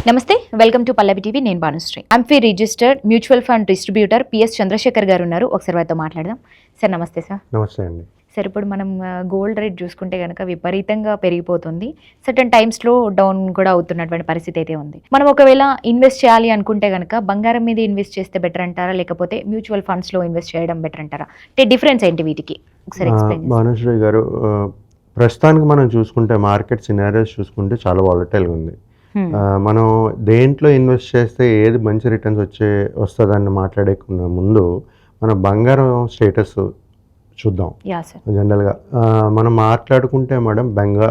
నమస్తే, welcome to Pallavi TV. నేను Bhanushree. AMFI registered mutual fund distributor PS Chandrashekar గారు ఉన్నారు. ఒకసారి వారితో మాట్లాడదాం. సార్ నమస్తే. సార్ నమస్తే అండి. సార్, ఇప్పుడు మనం గోల్డ్ రేట్ చూసుకుంటే కనుక విపరీతంగా పెరిగిపోతుంది. సర్టన్ టైమ్స్లో డౌన్ కూడా అవుతున్నటువంటి పరిస్థితి అయితే ఉంది. మనం ఒకవేళ ఇన్వెస్ట్ చేయాలి అనుకుంటే కనుక బంగారం మీద ఇన్వెస్ట్ చేస్తే బెటర్ అంటారా, లేకపోతే మ్యూచువల్ ఫండ్స్లో ఇన్వెస్ట్ చేయడం బెటర్ అంటారా? అంటే డిఫరెన్స్ ఏంటి వీటికి ఒకసారి ఎక్స్ప్లెయిన్ చేయండి. భానుశ్రీ గారు, ప్రస్తుతానికి మనం చూసుకుంటే మార్కెట్ సినారియోస్ చూసుకుంటే చాలా వాలటైల్గా ఉంది. మనం దేంట్లో ఇన్వెస్ట్ చేస్తే ఏది మంచి రిటర్న్స్ వస్తుందని మాట్లాడేకున్న ముందు మన బంగారం స్టేటస్ చూద్దాం. జనరల్గా మనం మాట్లాడుకుంటే మేడం,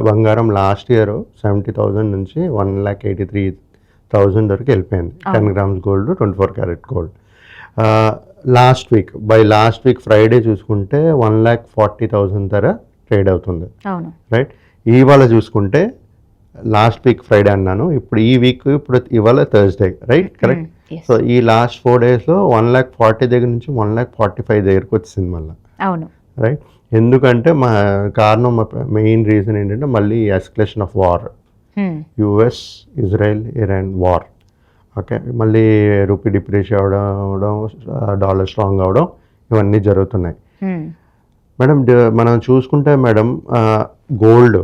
బంగారం లాస్ట్ ఇయర్ 70,000 నుంచి 1,83,000 వరకు వెళ్ళిపోయింది. 10 grams gold, 24 karat gold. Last week Friday చూసుకుంటే 1,40,000 ధర ట్రేడ్ అవుతుంది. రైట్. ఇవాళ చూసుకుంటే లాస్ట్ వీక్ ఫ్రైడే అన్నాను, ఇప్పుడు ఈ వీక్ ఇవాళ థర్స్డే. Right, correct. సో ఈ లాస్ట్ 4 daysలో 1,40,000 దగ్గర నుంచి 1,45,000 దగ్గరకు వచ్చింది మళ్ళీ. అవును, రైట్. ఎందుకంటే మెయిన్ రీజన్ ఏంటంటే మళ్ళీ escalation of war, US Israel Iran war. Okay, మళ్ళీ రూపీ డిప్రిషియేట్ అవడం, డాలర్ స్ట్రాంగ్ అవడం, ఇవన్నీ జరుగుతున్నాయి. మేడం, మనం చూసుకుంటే మేడం, గోల్డ్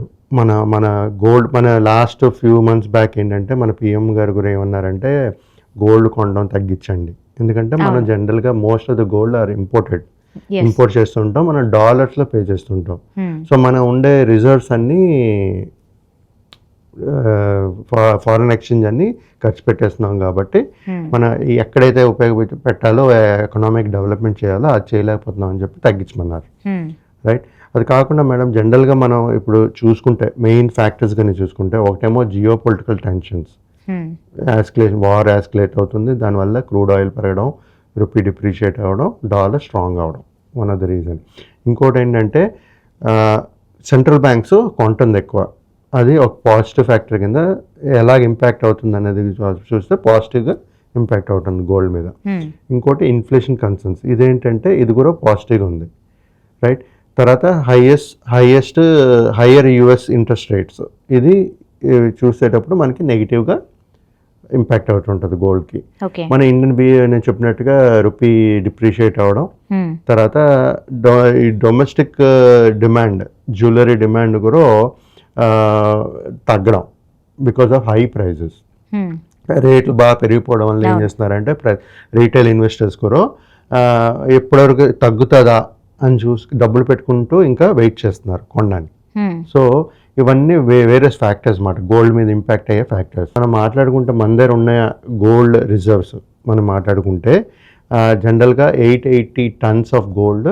మన లాస్ట్ ఫ్యూ మంత్స్ బ్యాక్ ఏంటంటే మన పిఎం గారు కూడా ఏమన్నారంటే గోల్డ్ కొనడం తగ్గించండి. ఎందుకంటే మనం జనరల్గా most of the gold or import చేస్తుంటాం, మనం డాలర్స్లో పే చేస్తుంటాం. సో మన ఉండే రిజర్వ్స్ అన్నీ ఫారిన్ ఎక్స్చేంజ్ అన్ని ఖర్చు పెట్టేస్తున్నాం. కాబట్టి మన ఎక్కడైతే ఉపయోగపెట్టాలో, ఎకనామిక్ డెవలప్మెంట్ చేయాలో అది చేయలేకపోతున్నాం అని చెప్పి తగ్గించమన్నారు. రైట్. అది కాకుండా మేడం, జనరల్గా మనం ఇప్పుడు చూసుకుంటే మెయిన్ ఫ్యాక్టర్స్ కానీ చూసుకుంటే, ఒకటేమో జియో పొలిటికల్ టెన్షన్స్, వార్ యాస్కలేట్ అవుతుంది, దానివల్ల క్రూడ్ ఆయిల్ పెరగడం, రూపీ డిప్రిషియేట్ అవ్వడం, డాలర్ స్ట్రాంగ్ అవ్వడం వన్ ఆఫ్ ద రీజన్. ఇంకోటి ఏంటంటే సెంట్రల్ బ్యాంక్స్ కొంటుంది ఎక్కువ, అది ఒక పాజిటివ్ ఫ్యాక్టర్ కింద ఎలాగ ఇంపాక్ట్ అవుతుంది అనేది చూస్తే పాజిటివ్గా ఇంపాక్ట్ అవుతుంది గోల్డ్ మీద. ఇంకోటి ఇన్ఫ్లేషన్ కన్సర్న్స్, ఇదేంటంటే ఇది కూడా పాజిటివ్గా ఉంది. రైట్. తర్వాత హయ్యర్ యుఎస్ ఇంట్రెస్ట్ రేట్స్, ఇది చూసేటప్పుడు మనకి నెగిటివ్గా ఇంపాక్ట్ అవుతుంటుంది గోల్డ్కి. మన నేను చెప్పినట్టుగా రూపీ డిప్రిషియేట్ అవ్వడం, తర్వాత డొమెస్టిక్ డిమాండ్, జ్యువెలరీ డిమాండ్ కూడా తగ్గడం బికాస్ ఆఫ్ హై ప్రైజెస్. రేట్లు బాగా పెరిగిపోవడం వల్ల ఏం చేస్తున్నారంటే రీటైల్ ఇన్వెస్టర్స్ కూడా ఎప్పటివరకు తగ్గుతుందా అని చూసి డబ్బులు పెట్టుకుంటూ ఇంకా వెయిట్ చేస్తున్నారు కొనడానికి. సో ఇవన్నీ వేరే ఫ్యాక్టర్స్ మాట, గోల్డ్ మీద ఇంపాక్ట్ అయ్యే ఫ్యాక్టర్స్. మనం మాట్లాడుకుంటే మన దగ్గర ఉన్న గోల్డ్ రిజర్వ్స్ మనం మాట్లాడుకుంటే జనరల్గా 880 tons of gold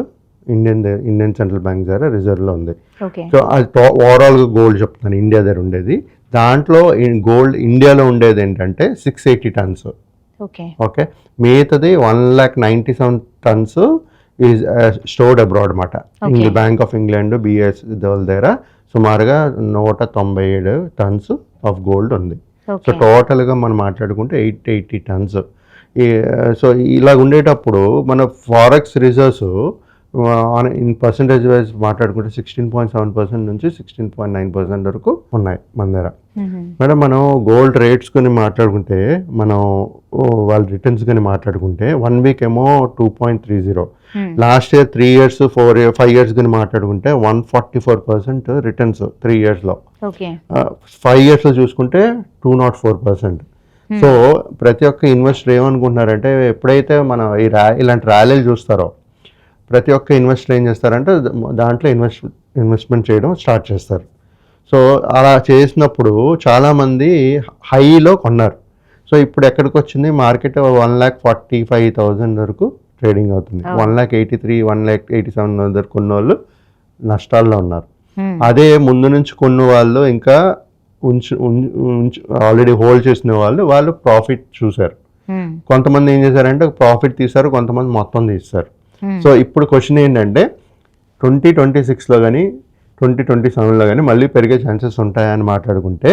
Indian central bank దగ్గర రిజర్వ్లో ఉంది. సో అది ఓవరాల్గా గోల్డ్ చెప్తున్నాను, ఇండియా దగ్గర ఉండేది. దాంట్లో గోల్డ్ ఇండియాలో ఉండేది ఏంటంటే 680 tons. ఓకే, మిగతాది 1,97 tons ఈజ్ స్టోర్డ్ అబ్రాడ్ మాట. బ్యాంక్ ఆఫ్ ఇంగ్లాండ్, బిఎస్ వాళ్ళ దగ్గర సుమారుగా 197 tons ఆఫ్ గోల్డ్ ఉంది. సో టోటల్గా మనం మాట్లాడుకుంటే 880 tons. సో ఇలా ఉండేటప్పుడు మన forex reserves in percentage wise మాట్లాడుకుంటే 16.7% నుంచి 16.9% వరకు ఉన్నాయి మన దగ్గర. మేడం, మనం గోల్డ్ రేట్స్ కొని మాట్లాడుకుంటే, మనం వాళ్ళ రిటర్న్స్ కానీ మాట్లాడుకుంటే 1 week ఏమో 2.30, లాస్ట్ ఇయర్ 3 years 5 years కానీ మాట్లాడుకుంటే 144% రిటర్న్స్ 3 yearsలో. 5 yearsలో చూసుకుంటే 204%. సో ప్రతి ఒక్క ఇన్వెస్టర్ ఏమనుకుంటున్నారంటే, ఎప్పుడైతే మనం ఇలాంటి ర్యాలీలు చూస్తారో ప్రతి ఒక్క ఇన్వెస్టర్ ఏం చేస్తారంటే దాంట్లో ఇన్వెస్ట్మెంట్ చేయడం స్టార్ట్ చేస్తారు. సో అలా చేసినప్పుడు చాలామంది హైలో కొన్నారు. సో ఇప్పుడు ఎక్కడికి వచ్చింది మార్కెట్, 1,45,000 వరకు ట్రేడింగ్ అవుతుంది. 1,83,000 1,87,000 వరకు కొన్న వాళ్ళు నష్టాల్లో ఉన్నారు. అదే ముందు నుంచి కొన్న వాళ్ళు ఇంకా ఆల్రెడీ హోల్డ్ చేసిన వాళ్ళు ప్రాఫిట్ చూసారు. కొంతమంది ఏం చేశారంటే ప్రాఫిట్ తీశారు, కొంతమంది మొత్తం తీస్తారు. సో ఇప్పుడు క్వశ్చన్ ఏంటంటే 2026లో కానీ 2027లో కానీ మళ్ళీ పెరిగే ఛాన్సెస్ ఉంటాయని మాట్లాడుకుంటే,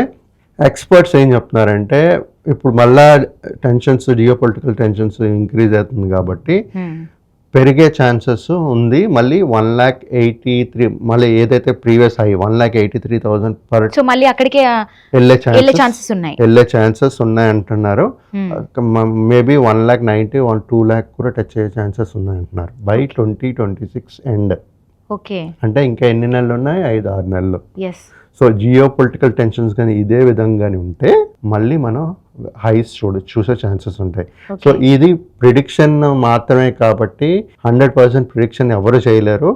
ఎక్స్పర్ట్స్ ఏం చెప్తున్నారంటే ఇప్పుడు మళ్ళా జియో పొలిటికల్ టెన్షన్స్ ఇంక్రీజ్ అవుతుంది కాబట్టి పెరిగే ఛాన్సెస్ ఉంది. మళ్ళీ 1,83,000 మళ్ళీ ఏదైతే ప్రీవియస్ హై 1,83,000 పర్ సో మళ్ళీ అక్కడికే వెళ్ళే ఛాన్సెస్ ఉన్నాయి. ఉన్నాయి అంటున్నారు. మేబీ 1,90,000 2 lakh కూడా టచ్ అయ్యే ఛాన్సెస్ ఉన్నాయి అంటున్నారు బై 2026 ఎండ్. ఓకే, అంటే ఇంకా ఎన్ని నెలలు ఉన్నాయి? 5-6 నెలలు. Yes. So geopolitical tensions కానీ ఇదే విధంగానే ఉంటే మళ్ళీ మనం హైస్ చూసే ఛాన్సెస్ ఉంటాయి. సో ఇది ప్రిడిక్షన్ మాత్రమే కాబట్టి 100% ప్రిడిక్షన్ ఎవరు చేయలేరు.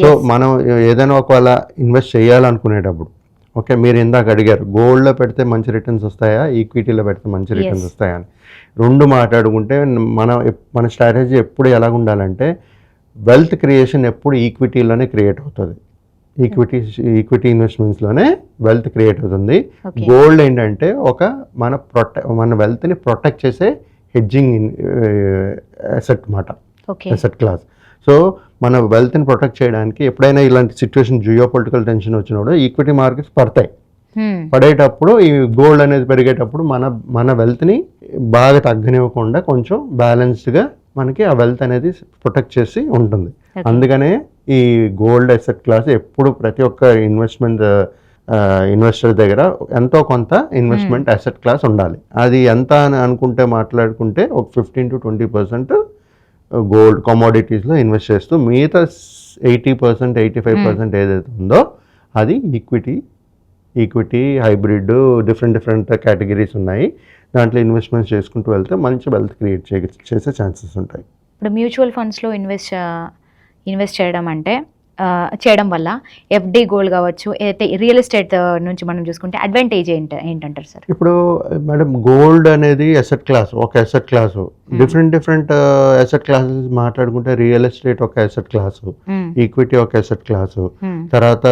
సో మనం ఏదైనా ఒకవేళ ఇన్వెస్ట్ చేయాలనుకునేటప్పుడు, ఓకే, మీరు ఇందాక అడిగారు గోల్డ్లో పెడితే మంచి రిటర్న్స్ వస్తాయా, ఈక్విటీలో పెడితే మంచి రిటర్న్స్ వస్తాయా అని. రెండు మాట్లాడుకుంటే మన స్ట్రాటజీ ఎప్పుడు ఎలాగ ఉండాలంటే వెల్త్ క్రియేషన్ ఎప్పుడు ఈక్విటీలోనే క్రియేట్ అవుతుంది. ఈక్విటీ ఇన్వెస్ట్మెంట్స్లోనే వెల్త్ క్రియేట్ అవుతుంది. గోల్డ్ ఏంటంటే మన వెల్త్ని ప్రొటెక్ట్ చేసే హెడ్జింగ్ అసెట్ మాట, అసెట్ క్లాస్. సో మన వెల్త్ని ప్రొటెక్ట్ చేయడానికి ఎప్పుడైనా ఇలాంటి సిచ్యువేషన్ జియో పొలిటికల్ టెన్షన్ వచ్చినప్పుడు ఈక్విటీ మార్కెట్స్ పడతాయి. పడేటప్పుడు ఈ గోల్డ్ అనేది పెరిగేటప్పుడు మన వెల్త్ని బాగా తగ్గనివ్వకుండా కొంచెం బ్యాలెన్స్డ్గా మనకి ఆ వెల్త్ అనేది ప్రొటెక్ట్ చేసి ఉంటుంది. అందుకనే ఈ గోల్డ్ అసెట్ క్లాస్ ఎప్పుడు ప్రతి ఒక్క ఇన్వెస్టర్ దగ్గర ఎంతో కొంత ఇన్వెస్ట్మెంట్ అసెట్ క్లాస్ ఉండాలి. అది ఎంత అని మాట్లాడుకుంటే ఒక 15 to 20% గోల్డ్ కమోడిటీస్లో ఇన్వెస్ట్ చేస్తూ మిగతా 80% 85% ఏదైతే ఉందో అది ఈక్విటీ హైబ్రిడ్ డిఫరెంట్ కేటగిరీస్ ఉన్నాయి. దాంట్లో ఇన్వెస్ట్మెంట్స్ చేసుకుంటూ వెళ్తే మంచి వెల్త్ క్రియేట్ చేసే ఛాన్సెస్ ఉంటాయి. ఇప్పుడు మ్యూచువల్ ఫండ్స్లో ఇన్వెస్ట్ చేయడం వల్ల ఎఫ్డి గోల్డ్ కావచ్చు, ఏదైతే రియల్ ఎస్టేట్ నుంచి మనం చూసుకుంటే అడ్వాంటేజ్ ఏంటంటారు సార్? ఇప్పుడు మేడం గోల్డ్ అనేది అసెట్ క్లాస్, ఒక asset class. Different asset classes మాట్లాడుకుంటే రియల్ ఎస్టేట్ ఒక అసెట్ క్లాసు, ఈక్విటీ ఒక అసెట్ క్లాసు, తర్వాత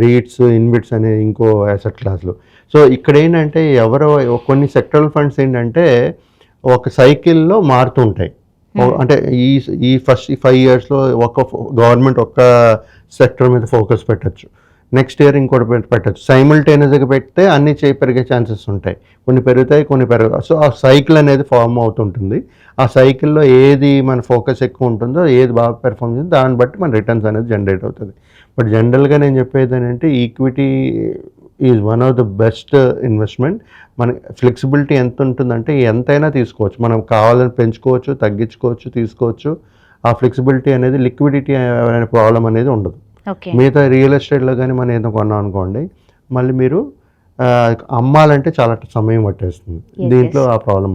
రీట్స్ ఇన్విట్స్ అనే ఇంకో అసెట్ క్లాసులు. సో ఇక్కడ ఏంటంటే కొన్ని సెక్టరల్ ఫండ్స్ ఏంటంటే ఒక సైకిల్లో మారుతుంటాయి. అంటే ఈ ఫస్ట్ 5 yearsలో ఒక గవర్నమెంట్ ఒక్క సెక్టర్ మీద ఫోకస్ పెట్టచ్చు, నెక్స్ట్ ఇయర్ ఇంకోటి పెట్టచ్చు. సైమిల్టేనియస్గా పెడితే అన్ని పెరిగే ఛాన్సెస్ ఉంటాయి. కొన్ని పెరుగుతాయి, కొన్ని పెరగవు. సో ఆ సైకిల్ అనేది ఫామ్ అవుతుంటుంది. ఆ సైకిల్లో ఏది మన ఫోకస్ ఎక్కువ ఉంటుందో, ఏది బాగా పెర్ఫామ్ చేస్తుందో దాన్ని బట్టి మన రిటర్న్స్ అనేది జనరేట్ అవుతుంది. బట్ జనరల్గా నేను చెప్పేది ఏంటంటే equity is one of the best investment. మన ఫ్లెక్సిబిలిటీ ఎంత ఉంటుందంటే ఎంతైనా తీసుకోవచ్చు, మనం కావాలని పెంచుకోవచ్చు, తగ్గించుకోవచ్చు, తీసుకోవచ్చు. ఆ ఫ్లెక్సిబిలిటీ అనేది లిక్విడిటీ అనే ప్రాబ్లం అనేది ఉండదు. మిగతా రియల్ ఎస్టేట్లో కానీ మనం ఏదో కొన్నాం అనుకోండి, మళ్ళీ మీరు అమ్మాలంటే చాలా సమయం పట్టేస్తుంది. దీంట్లో ఆ ప్రాబ్లం